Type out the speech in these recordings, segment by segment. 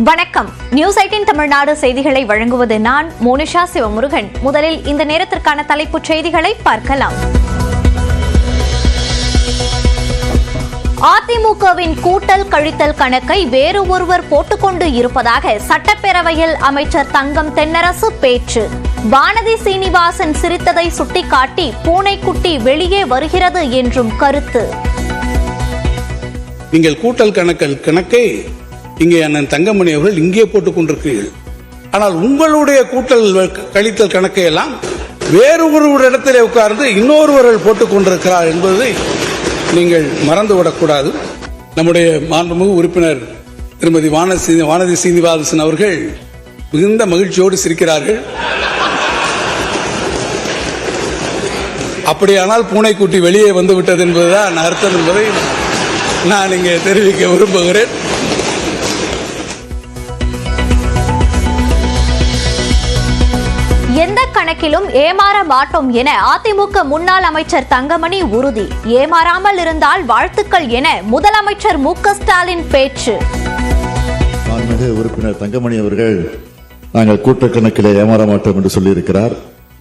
வணக்கம். நியூஸ் 18 தமிழ்நாடு செய்திகளை வழங்குவது நான் மோனிஷா சிவமுருகன். முதலில் இந்த நேரத்திற்கான தலைப்புச் செய்திகளை பார்க்கலாம். அதிமுகவின் கூட்டல் கழித்தல் கணக்கை வேறு ஒருவர் போட்டுக்கொண்டு இருப்பதாக சட்டப்பேரவையில் அமைச்சர் தங்கம் தென்னரசு பேச்சு. வானதி சீனிவாசன் சிரித்ததை சுட்டிக்காட்டி பூனைக்குட்டி வெளியே வருகிறது என்றும் கருத்து. நீங்கள் கூட்டல் கணக்கை இங்கே அண்ணன் தங்கமணி அவர்கள் இங்கே போட்டுக் கொண்டிருக்கிறீர்கள். ஆனால் உங்களுடைய கூட்டல் கழித்தல் கணக்கை எல்லாம் வேறு ஒரு இடத்திலே உட்கார்ந்து இன்னொருவர்கள் போட்டுக் கொண்டிருக்கிறார் என்பதை நீங்கள் மறந்துவிடக்கூடாது. நம்முடைய மாண்புமிகு உறுப்பினர் திருமதி வானதி சீனிவாசன் அவர்கள் மிகுந்த மகிழ்ச்சியோடு சிரிக்கிறார்கள். அப்படியானால் பூனைக்குட்டி வெளியே வந்துவிட்டது என்பதுதான் அர்த்தம் என்பதை நான் இங்கே தெரிவிக்க விரும்புகிறேன். எந்த கணக்கிலும் ஏமாற மாட்டோம் என அதிமுக முன்னாள் அமைச்சர் தங்கமணி உறுதி. ஏமாறாமல் இருந்தால் வாழ்த்துக்கள் என முதலமைச்சர் மு.க. ஸ்டாலின் பேச்சு. மாண்புமிகு உறுப்பினர் தங்கமணி அவர்கள் நாங்கள் கூட்ட கணக்கிலே ஏமாற மாட்டோம் என்று சொல்லியிருக்கிறார்.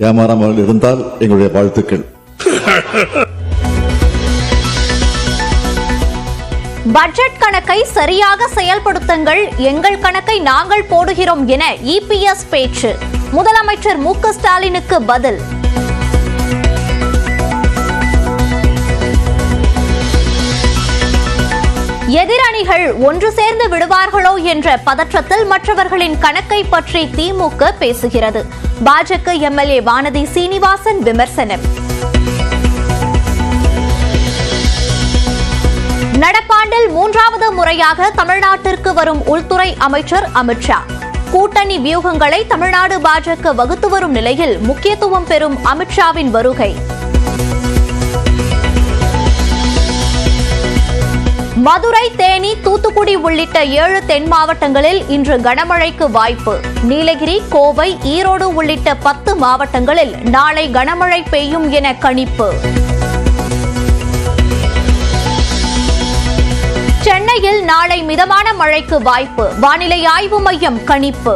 ஏமாறாமல் இருந்தால் எங்களுடைய வாழ்த்துக்கள். பட்ஜெட் கணக்கை சரியாக செயல்படுத்துங்கள், எங்கள் கணக்கை நாங்கள் போடுகிறோம் என இபிஎஸ் பேச்சு. முதலமைச்சர் மு.க. ஸ்டாலினுக்கு பதில். எதிரணிகள் ஒன்று சேர்ந்து விடுவார்களோ என்ற பதற்றத்தில் மற்றவர்களின் கணக்கை பற்றி திமுக பேசுகிறது. பாஜக எம்எல்ஏ வானதி சீனிவாசன் விமர்சனம். நடப்பாண்டில் 3வது முறையாக தமிழ்நாட்டிற்கு வரும் உள்துறை அமைச்சர் அமித்ஷா. கூட்டணி வியூகங்களை தமிழ்நாடு பாஜக வகுத்து வரும் நிலையில் முக்கியத்துவம் பெறும் அமித்ஷாவின் வருகை. மதுரை, தேனி, தூத்துக்குடி உள்ளிட்ட 7 தென் மாவட்டங்களில் இன்று கனமழைக்கு வாய்ப்பு. நீலகிரி, கோவை, ஈரோடு உள்ளிட்ட 10 மாவட்டங்களில் நாளை கனமழை பெய்யும் என கணிப்பு. சென்னையில் நாளை மிதமான மழைக்கு வாய்ப்பு. வானிலை ஆய்வு மையம் கணிப்பு.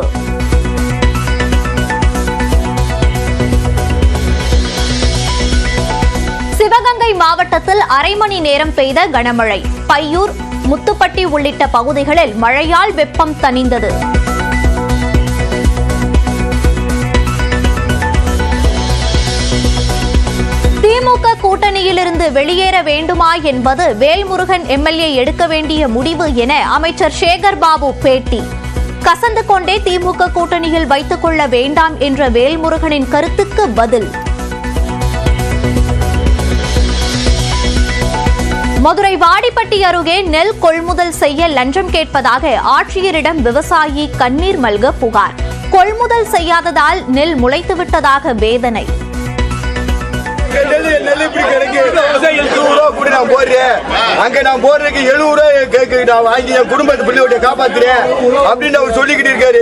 சிவகங்கை மாவட்டத்தில் அரை மணி நேரம் பெய்த கனமழை. பையூர், முத்துப்பட்டி உள்ளிட்ட பகுதிகளில் மழையால் வெப்பம் தணிந்தது. திமுக கூட்டணியிலிருந்து வெளியேற வேண்டுமா என்பது வேல்முருகன் எம்எல்ஏ எடுக்க வேண்டிய முடிவு என அமைச்சர் சேகர் பாபு பேட்டி. கசந்து கொண்டே திமுக கூட்டணியில் வைத்துக் கொள்ள வேண்டாம் என்ற வேல்முருகனின் கருத்துக்கு பதில். மதுரை வாடிப்பட்டி அருகே நெல் கொள்முதல் செய்ய லஞ்சம் கேட்பதாக ஆட்சியரிடம் விவசாயி கண்ணீர் மல்க புகார். கொள்முதல் செய்யாததால் நெல் முளைத்துவிட்டதாக வேதனை. அங்க நான் போடுறதுக்கு 70 ரூபாய் வாங்கி என் குடும்பத்தை பிள்ளையோட காப்பாத்துறேன் அப்படின்னு அவர் சொல்லிக்கிட்டு இருக்காரு.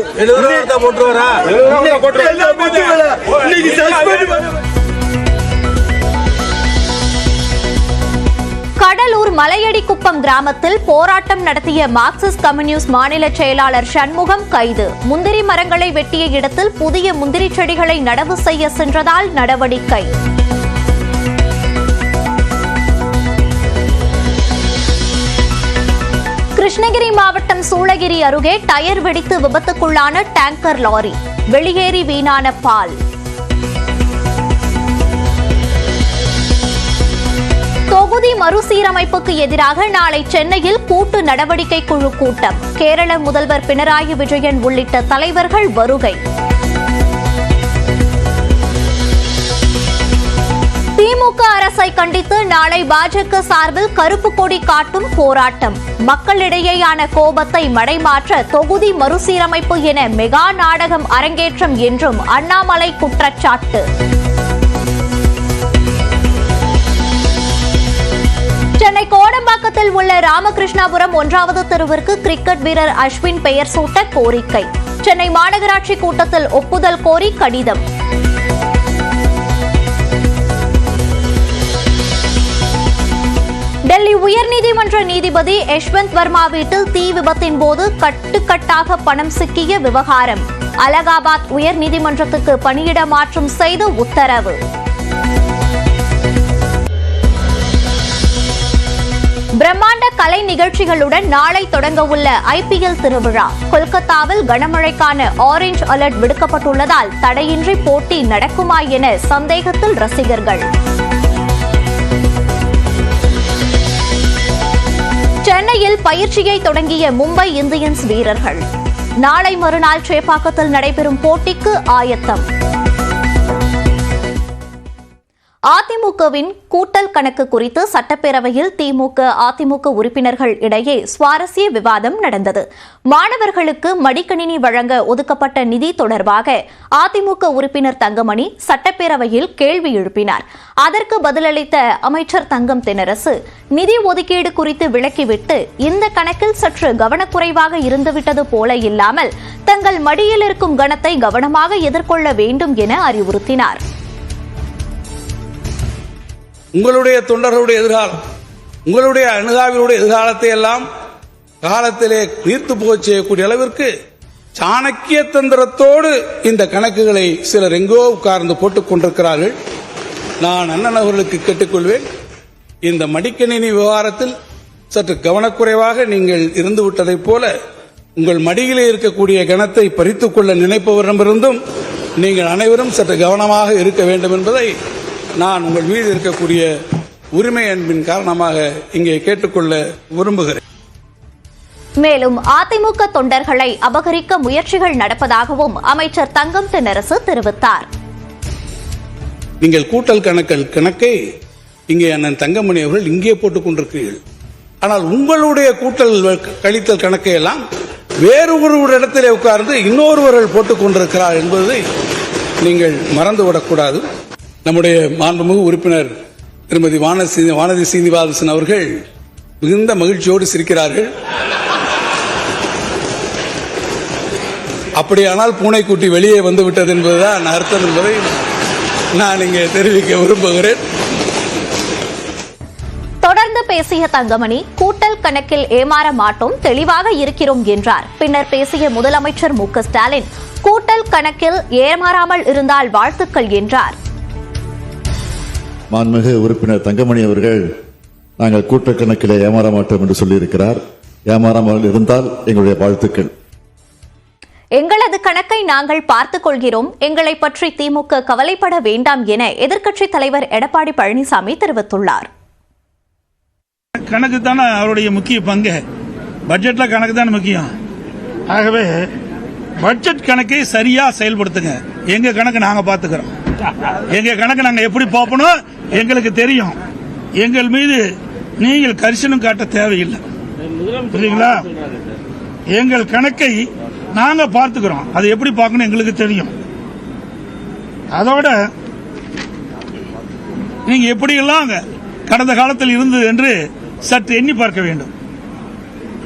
கடலூர் மலையடிக்குப்பம் கிராமத்தில் போராட்டம் நடத்திய மார்க்சிஸ்ட் கம்யூனிஸ்ட் மாநில செயலாளர் சண்முகம் கைது. முந்திரி மரங்களை வெட்டிய இடத்தில் புதிய முந்திரி செடிகளை நடவு செய்ய சென்றதால் நடவடிக்கை. கிருஷ்ணகிரி மாவட்டம் சூளகிரி அருகே டயர் வெடித்து விபத்துக்குள்ளான டேங்கர் லாரி. வெளியேறி வீணான பால். தொகுதி மறுசீரமைப்புக்கு எதிராக நாளை சென்னையில் கூட்டு நடவடிக்கை குழு கூட்டம். கேரள முதல்வர் பினராயி விஜயன் உள்ளிட்ட தலைவர்கள் வருகை. திமுக அரசை கண்டித்து நாளை பாஜக சார்பில் கருப்பு கொடி காட்டும் போராட்டம். மக்களிடையேயான கோபத்தை மடைமாற்ற தொகுதி மறுசீரமைப்பு என மெகா நாடகம் அரங்கேற்றம் என்றும் அண்ணாமலை குற்றச்சாட்டு. சென்னை கோடம்பாக்கத்தில் உள்ள ராமகிருஷ்ணாபுரம் 1வது தெருவிற்கு கிரிக்கெட் வீரர் அஸ்வின் பெயர் சூட்ட கோரிக்கை. சென்னை மாநகராட்சி கூட்டத்தில் ஒப்புதல் கோரி கடிதம். டெல்லி உயர்நீதிமன்ற நீதிமன்ற நீதிபதி யஷ்வந்த் வர்மா வீட்டில் தீ விபத்தின் போது கட்டுக்கட்டாக பணம் சிக்கிய விவகாரம். அலகாபாத் உயர் நீதிமன்றத்துக்கு பணியிட மாற்றம் செய்து உத்தரவு. பிரம்மாண்ட கலை நிகழ்ச்சிகளுடன் நாளை தொடங்க உள்ள IPL திருவிழா. கொல்கத்தாவில் கனமழைக்கான ஆரஞ்ச் அலர்ட் விடுக்கப்பட்டுள்ளதால் தடையின்றி போட்டி நடக்குமா என சந்தேகத்தில் ரசிகர்கள். சென்னையில் பயிற்சியை தொடங்கிய மும்பை இந்தியன்ஸ் வீரர்கள் நாளை மறுநாள் சேப்பாக்கத்தில் நடைபெறும் போட்டிக்கு ஆயத்தம். அதிமுகவின் கூட்டல் கணக்கு குறித்து சட்டப்பேரவையில் திமுக அதிமுக உறுப்பினர்கள் இடையே சுவாரஸ்ய விவாதம் நடந்தது. மாணவர்களுக்கு மடிக்கணினி வழங்க ஒதுக்கப்பட்ட நிதி தொடர்பாக அதிமுக உறுப்பினர் தங்கமணி சட்டப்பேரவையில் கேள்வி எழுப்பினார். அதற்கு பதிலளித்த அமைச்சர் தங்கம் தென்னரசு நிதி ஒதுக்கீடு குறித்து விளக்கிவிட்டு இந்த கணக்கில் சற்று கவனக்குறைவாக இருந்துவிட்டது போல இல்லாமல் தங்கள் மடியில் இருக்கும் கணத்தை கவனமாக எதிர்கொள்ள வேண்டும் என அறிவுறுத்தினார். உங்களுடைய தொண்டர்களுடைய எதிர்காலம், உங்களுடைய அணுகாவினுடைய எதிர்காலத்தை எல்லாம் காலத்திலே நீர்த்து போகச் செய்யக்கூடிய அளவிற்கு சாணக்கிய தந்திரத்தோடு இந்த கணக்குகளை சிலர் எங்கோ உட்கார்ந்து போட்டுக் கொண்டிருக்கிறார்கள். நான் அண்ணன் அவர்களுக்கு கேட்டுக்கொள்வேன், இந்த மடிக்கணினி விவகாரத்தில் சற்று கவனக்குறைவாக நீங்கள் இருந்துவிட்டதைப் போல உங்கள் மடியிலே இருக்கக்கூடிய கணத்தை பறித்துக் கொள்ள நினைப்பவரிடமிருந்தும் நீங்கள் அனைவரும் சற்று கவனமாக இருக்க வேண்டும் என்பதை நான் உங்கள் மீது இருக்கக்கூடிய உரிமை அன்பின் காரணமாக இங்கே கேட்டுக்கொள்ள விரும்புகிறேன். மேலும் அதிமுக தொண்டர்களை அபகரிக்க முயற்சிகள் நடப்பதாகவும் அமைச்சர் தங்கம் தென்னரசு தெரிவித்தார். நீங்கள் கூட்டல் கணக்கை இங்கே அண்ணன் தங்கமணி அவர்கள் இங்கே போட்டுக் கொண்டிருக்கிறீர்கள். ஆனால் உங்களுடைய கூட்டல் கழித்தல் கணக்கை எல்லாம் வேறு ஒரு இடத்திலே உட்கார்ந்து இன்னொருவர்கள் போட்டுக் கொண்டிருக்கிறார் என்பதை நீங்கள் மறந்துவிடக்கூடாது. நம்முடைய மாண்புமிகு உறுப்பினர் திருமதி வானதி சீனிவாசன் அவர்கள் மிகுந்த மகிழ்ச்சியோடு சிரிக்கிறார்கள். அப்படியானால் பூனைக்குட்டி வெளியே வந்துவிட்டது என்பதுதான் அர்த்தம் என்பதை நான் இங்கே தெரிவிக்க விரும்புகிறேன். தொடர்ந்து பேசிய தங்கமணி கூட்டல் கணக்கில் ஏமாற மாட்டோம், தெளிவாக இருக்கிறோம் என்றார். பின்னர் பேசிய முதலமைச்சர் மு க ஸ்டாலின் கூட்டல் கணக்கில் ஏமாறாமல் இருந்தால் வாழ்த்துக்கள் என்றார். மாண்புமிகு உறுப்பினர் தங்கமணி அவர்கள் நாங்கள் கூட்டல் கணக்கிலே ஏமாற மாட்டோம் என்று சொல்லியிருக்கிறார். ஏமாறாமல் இருந்தால் எங்களுடைய வாழ்த்துக்கள். எங்களது கணக்கை நாங்கள் பார்த்துக் கொள்கிறோம், எங்களை பற்றி திமுக கவலைப்பட வேண்டாம் என எதிர்க்கட்சித் தலைவர் எடப்பாடி பழனிசாமி தெரிவித்துள்ளார். கணக்கு தானே அவருடைய முக்கிய பங்கு, பட்ஜெட்ல கணக்கு தானே முக்கியம். ஆகவே பட்ஜெட் கணக்கை சரியா செயல்படுத்துங்க. எங்க கணக்கு நாங்க பாத்துக்கிறோம். எங்க கணக்கு நாங்க எப்படி பார்ப்போம் எங்களுக்கு தெரியும். எங்கள் மீது நீங்கள் கரிசனம் காட்ட தேவையில்லை, புரியுங்களா? எங்கள் கணக்கை நாங்க பார்த்துக்கிறோம், அதை எப்படி பார்க்கணும் எங்களுக்கு தெரியும். அதோட நீங்க எப்படியெல்லாம் கடந்த காலத்தில் இருந்தது என்று சற்று எண்ணி பார்க்க வேண்டும்.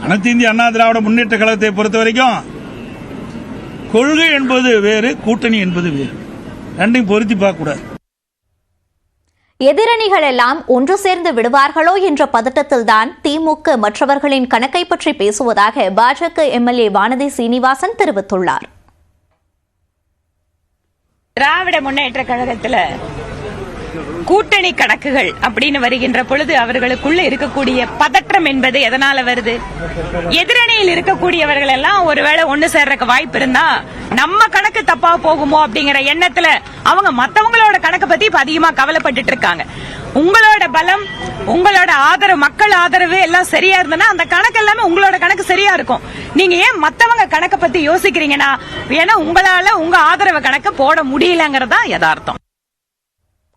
அனைத்து இந்திய அண்ணா திராவிட முன்னேற்ற கழகத்தை பொறுத்த வரைக்கும் கொள்கை என்பது வேறு, கூட்டணி என்பது வேறு, ரெண்டையும் பொருத்தி பார்க்க கூடாது. எதிரணிகள் எல்லாம் ஒன்று சேர்ந்து விடுவார்களோ என்ற பதட்டத்தில்தான் திமுக மற்றவர்களின் கணக்கை பற்றி பேசுவதாக பாஜக MLA வானதி சீனிவாசன் தெரிவித்துள்ளார். திராவிட முன்னேற்ற கழகத்தில் கூட்டணி கணக்குகள் அப்படின்னு வருகின்ற பொழுது அவர்களுக்குள்ள இருக்கக்கூடிய பதற்றம் என்பது எதனால வருது? எதிரணியில் இருக்கக்கூடியவர்கள் எல்லாம் ஒருவேளை ஒண்ணு சேர்றதுக்கு வாய்ப்பு இருந்தா நம்ம கணக்கு தப்பா போகுமோ அப்படிங்கிற எண்ணத்துல அவங்க மத்தவங்களோட கணக்கு பத்தி இப்ப அதிகமா கவலைப்பட்டு இருக்காங்க. உங்களோட பலம், உங்களோட ஆதரவு, மக்கள் ஆதரவு எல்லாம் சரியா இருந்ததுன்னா அந்த கணக்கு எல்லாமே உங்களோட கணக்கு சரியா இருக்கும். நீங்க ஏன் மத்தவங்க கணக்கை பத்தி யோசிக்கிறீங்கன்னா, ஏன்னா உங்களால உங்க ஆதரவு கணக்கு போட முடியலங்கிறதா யதார்த்தம்.